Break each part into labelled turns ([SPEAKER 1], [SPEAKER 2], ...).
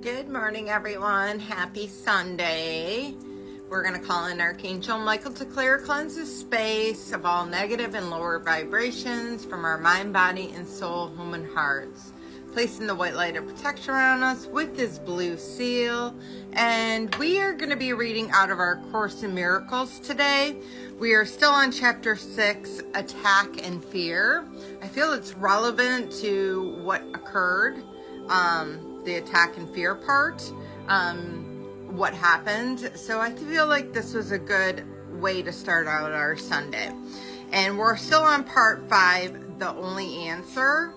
[SPEAKER 1] Good morning, everyone. Happy Sunday. We're going to call in Archangel Michael to clear, cleanse the space of all negative and lower vibrations from our mind, body, and soul, home, and hearts. Placing the white light of protection around us with this blue seal. And we are going to be reading out of our Course in Miracles today. We are still on Chapter 6, Attack and Fear. I feel it's relevant to what occurred. The attack and fear part, what happened. So I feel like this was a good way to start out our Sunday. And we're still on part 5, the only answer.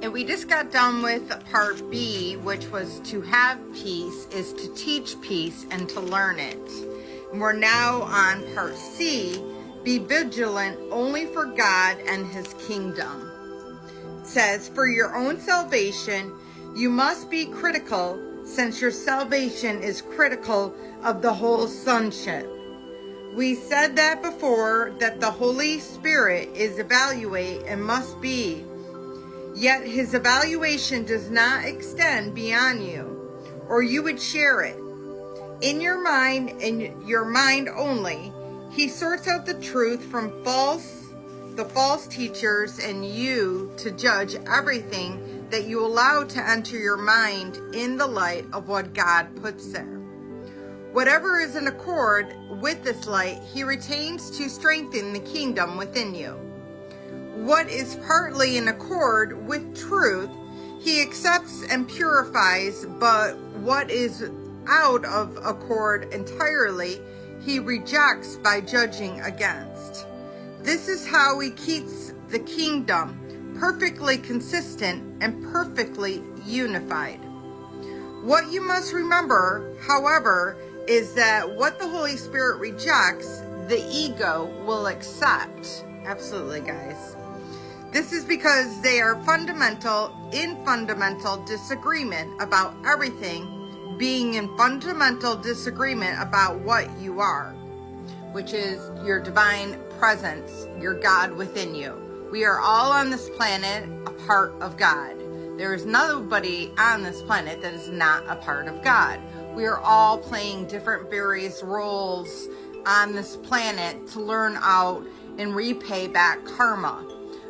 [SPEAKER 1] And we just got done with part B, which was to have peace is to teach peace and to learn it. And we're now on part C, be vigilant only for God and his kingdom. Says, for your own salvation, you must be critical, since your salvation is critical of the whole sonship. We said that before, that the Holy Spirit is evaluate and must be, yet his evaluation does not extend beyond you, or you would share it. In your mind, and your mind only, he sorts out the truth from the false teachers, and you to judge everything that you allow to enter your mind in the light of what God puts there. Whatever is in accord with this light, he retains to strengthen the kingdom within you. What is partly in accord with truth, he accepts and purifies, but what is out of accord entirely, he rejects by judging against. This is how he keeps the kingdom perfectly consistent and perfectly unified. What you must remember, however, is that what the Holy Spirit rejects, the ego will accept. Absolutely, guys. This is because they are in fundamental disagreement about everything, being in fundamental disagreement about what you are, which is your divine presence, your God within you. We are all on this planet a part of God. There is nobody on this planet that is not a part of God. We are all playing different various roles on this planet to learn out and repay back karma.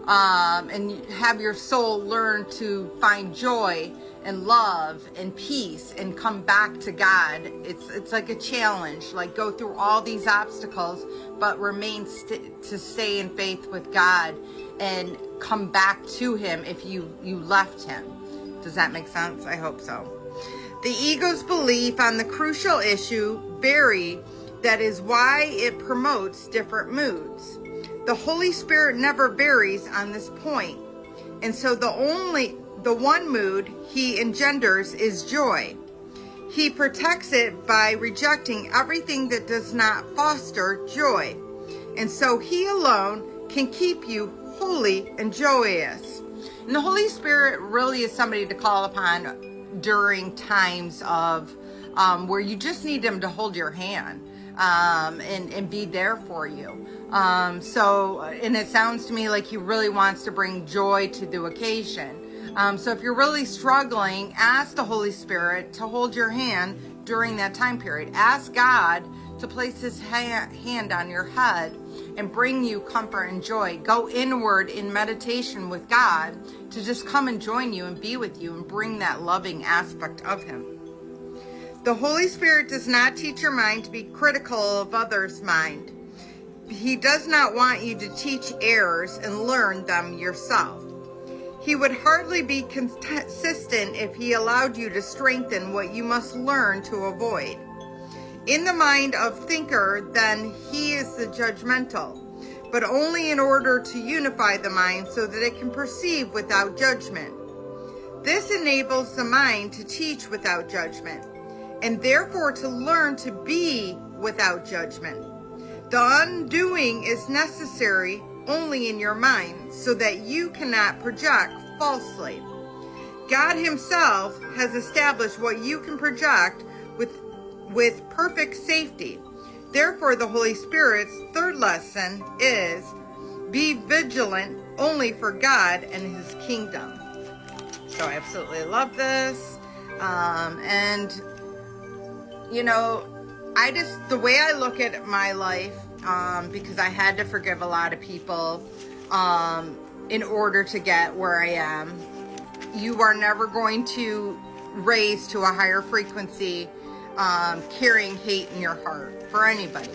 [SPEAKER 1] And have your soul learn to find joy and love and peace and come back to God. It's like a challenge, like go through all these obstacles, but remain to stay in faith with God and come back to him if you left him. Does that make sense? I hope so. The ego's belief on the crucial issue vary. That is why it promotes different moods. The Holy Spirit never varies on this point. And so the one mood he engenders is joy. He protects it by rejecting everything that does not foster joy. And so he alone can keep you holy and joyous. And the Holy Spirit really is somebody to call upon during times of where you just need him to hold your hand and be there for you. And it sounds to me like he really wants to bring joy to the occasion. So if you're really struggling, ask the Holy Spirit to hold your hand during that time period. Ask God to place his hand on your head and bring you comfort and joy. Go inward in meditation with God to just come and join you and be with you and bring that loving aspect of him. The Holy Spirit does not teach your mind to be critical of others' mind. He does not want you to teach errors and learn them yourself. He would hardly be consistent if he allowed you to strengthen what you must learn to avoid. In the mind of thinker, then he is the judgmental, but only in order to unify the mind so that it can perceive without judgment. This enables the mind to teach without judgment, and therefore to learn to be without judgment. The undoing is necessary only in your mind, so that you cannot project falsely. God himself has established what you can project with perfect safety. Therefore, the Holy Spirit's third lesson is be vigilant only for God and his kingdom. So I absolutely love this. And, you know, the way I look at my life, because I had to forgive a lot of people in order to get where I am, you are never going to raise to a higher frequency carrying hate in your heart for anybody.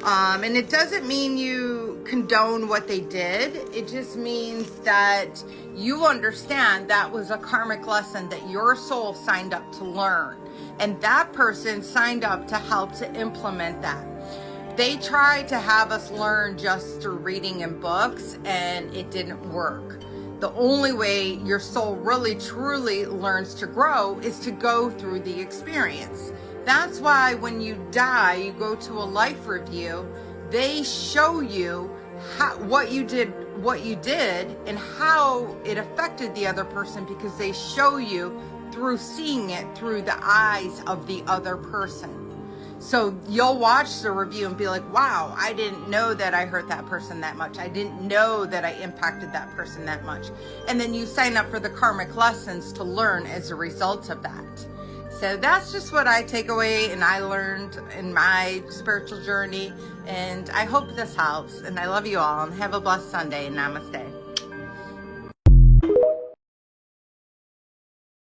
[SPEAKER 1] And it doesn't mean you condone what they did. It just means that you understand that was a karmic lesson that your soul signed up to learn. And that person signed up to help to implement that. They tried to have us learn just through reading in books, and it didn't work. The only way your soul really truly learns to grow is to go through the experience. That's why when you die, you go to a life review, they show you what you did and how it affected the other person, because they show you through seeing it through the eyes of the other person. So you'll watch the review and be like, wow, I didn't know that I hurt that person that much. I didn't know that I impacted that person that much. And then you sign up for the karmic lessons to learn as a result of that. So that's just what I take away and I learned in my spiritual journey. And I hope this helps. And I love you all, and have a blessed Sunday, and namaste.